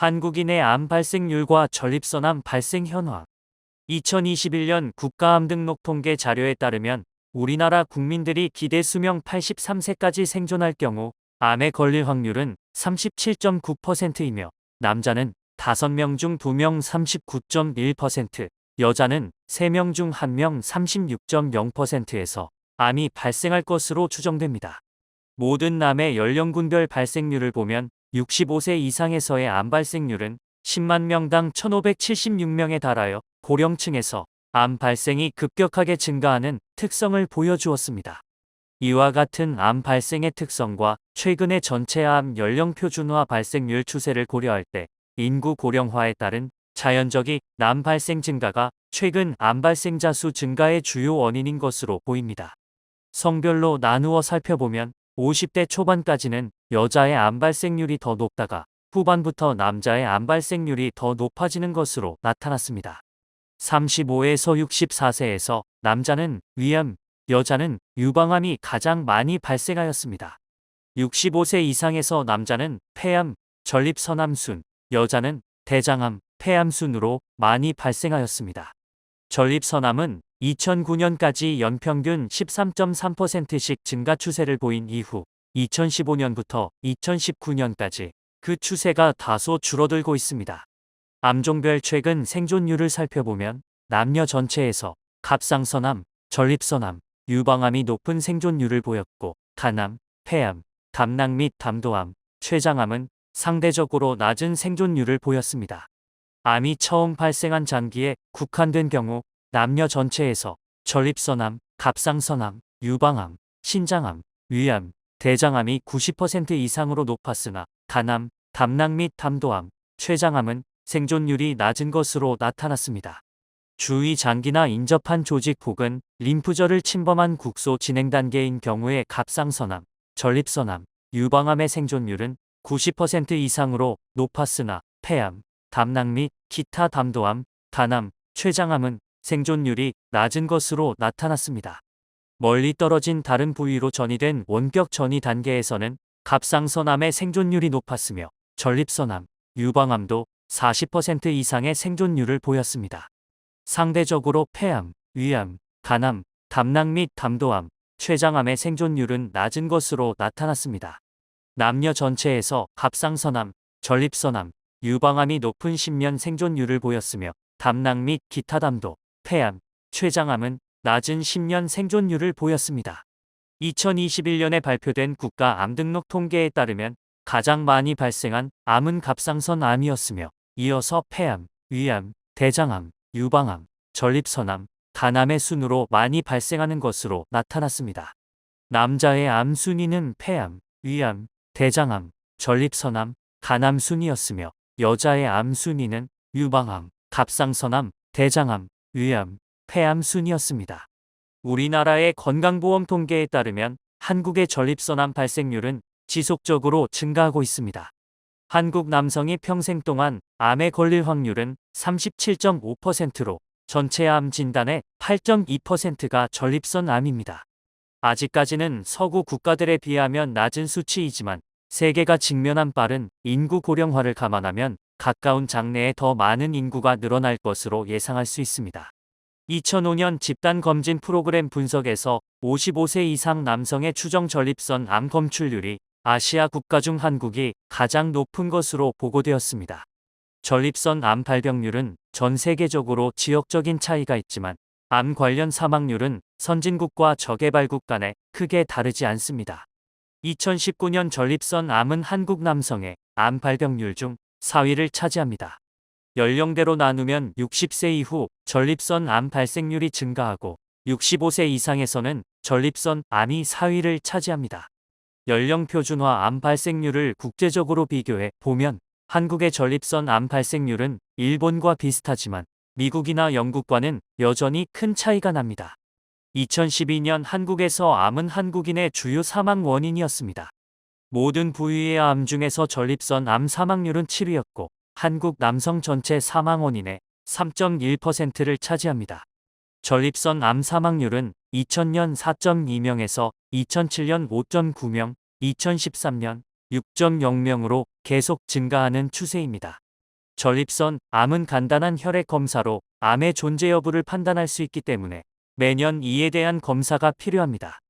한국인의 암 발생률과 전립선암 발생 현황. 2021년 국가암 등록 통계 자료에 따르면 우리나라 국민들이 기대 수명 83세까지 생존할 경우 암에 걸릴 확률은 37.9%이며 남자는 5명 중 2명 39.1%, 여자는 3명 중 1명 36.0%에서 암이 발생할 것으로 추정됩니다. 모든 남의 연령군별 발생률을 보면 65세 이상에서의 암 발생률은 10만 명당 1,576명에 달하여 고령층에서 암 발생이 급격하게 증가하는 특성을 보여주었습니다. 이와 같은 암 발생의 특성과 최근의 전체 암 연령 표준화 발생률 추세를 고려할 때 인구 고령화에 따른 자연적인 암 발생 증가가 최근 암 발생자 수 증가의 주요 원인인 것으로 보입니다. 성별로 나누어 살펴보면 50대 초반까지는 여자의 암 발생률이 더 높다가 후반부터 남자의 암 발생률이 더 높아지는 것으로 나타났습니다. 35에서 64세에서 남자는 위암, 여자는 유방암이 가장 많이 발생하였습니다. 65세 이상에서 남자는 폐암, 전립선암 순, 여자는 대장암, 폐암 순으로 많이 발생하였습니다. 전립선암은 2009년까지 연평균 13.3%씩 증가 추세를 보인 이후 2015년부터 2019년까지 그 추세가 다소 줄어들고 있습니다. 암종별 최근 생존율을 살펴보면 남녀 전체에서 갑상선암, 전립선암, 유방암이 높은 생존율을 보였고 간암, 폐암, 담낭 및 담도암, 췌장암은 상대적으로 낮은 생존율을 보였습니다. 암이 처음 발생한 장기에 국한된 경우 남녀 전체에서 전립선암, 갑상선암, 유방암, 신장암, 위암, 대장암이 90% 이상으로 높았으나 간암, 담낭 및 담도암, 췌장암은 생존율이 낮은 것으로 나타났습니다. 주위 장기나 인접한 조직 혹은 림프절을 침범한 국소 진행 단계인 경우에 갑상선암, 전립선암, 유방암의 생존율은 90% 이상으로 높았으나 폐암, 담낭 및 기타 담도암, 간암, 췌장암은 생존율이 낮은 것으로 나타났습니다. 멀리 떨어진 다른 부위로 전이된 원격 전이 단계에서는 갑상선암의 생존율이 높았으며 전립선암, 유방암도 40% 이상의 생존율을 보였습니다. 상대적으로 폐암, 위암, 간암, 담낭 및 담도암, 췌장암의 생존율은 낮은 것으로 나타났습니다. 남녀 전체에서 갑상선암, 전립선암, 유방암이 높은 10년 생존율을 보였으며 담낭 및 기타 담도, 폐암, 췌장암은 낮은 10년 생존율을 보였습니다. 2021년에 발표된 국가 암 등록 통계에 따르면 가장 많이 발생한 암은 갑상선암이었으며 이어서 폐암, 위암, 대장암, 유방암, 전립선암, 간암의 순으로 많이 발생하는 것으로 나타났습니다. 남자의 암 순위는 폐암, 위암, 대장암, 전립선암, 간암 순이었으며 여자의 암 순위는 유방암, 갑상선암, 대장암, 위암, 폐암 순이었습니다. 우리나라의 건강보험 통계에 따르면 한국의 전립선암 발생률은 지속적으로 증가하고 있습니다. 한국 남성이 평생 동안 암에 걸릴 확률은 37.5%로 전체 암 진단의 8.2%가 전립선암입니다. 아직까지는 서구 국가들에 비하면 낮은 수치이지만 세계가 직면한 빠른 인구 고령화를 감안하면 가까운 장래에 더 많은 인구가 늘어날 것으로 예상할 수 있습니다. 2005년 집단검진 프로그램 분석에서 55세 이상 남성의 추정 전립선 암 검출률이 아시아 국가 중 한국이 가장 높은 것으로 보고되었습니다. 전립선 암 발병률은 전 세계적으로 지역적인 차이가 있지만 암 관련 사망률은 선진국과 저개발국 간에 크게 다르지 않습니다. 2019년 전립선 암은 한국 남성의 암 발병률 중 4위를 차지합니다. 연령대로 나누면 60세 이후 전립선 암 발생률이 증가하고 65세 이상에서는 전립선 암이 4위를 차지합니다. 연령 표준화 암 발생률을 국제적으로 비교해 보면 한국의 전립선 암 발생률은 일본과 비슷하지만 미국이나 영국과는 여전히 큰 차이가 납니다. 2012년 한국에서 암은 한국인의 주요 사망 원인이었습니다. 모든 부위의 암 중에서 전립선 암 사망률은 7위였고 한국 남성 전체 사망 원인의 3.1%를 차지합니다. 전립선 암 사망률은 2000년 4.2명에서 2007년 5.9명, 2013년 6.0명으로 계속 증가하는 추세입니다. 전립선, 암은 간단한 혈액 검사로 암의 존재 여부를 판단할 수 있기 때문에 매년 이에 대한 검사가 필요합니다.